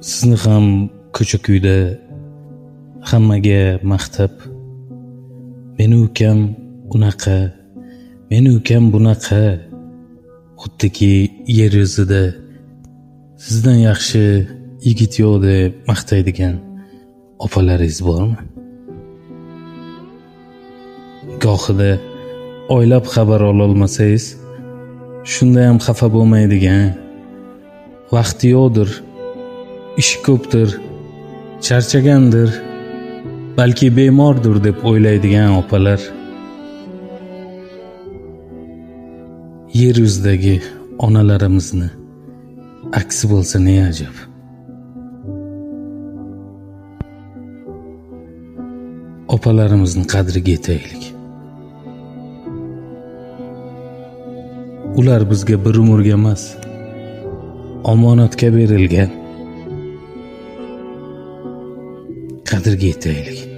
Sizni ham ko'cha-kuyda hammaga maqtab, meni ukam unaqa, meni ukam bunaqa, xuddiki yer yuzida sizdan yaxshi yigit yo'q deb maqtaydigan opalaringiz bormi? Gohida oylab xabar ololmasangiz, shunda ham xafa bo'lmaydigan, vaqti yo'qdir, ishi ko'pdir, charchagandir, balki bemordir deb o'ylaydigan opalar. Yer yuzidagi onalarimizni aksi bo'lsa ne ajab. Opalarimizni qadriga yetaylik. Ular bizga bir umrga emas, omonatga berilgan. Qadriga yetaylik.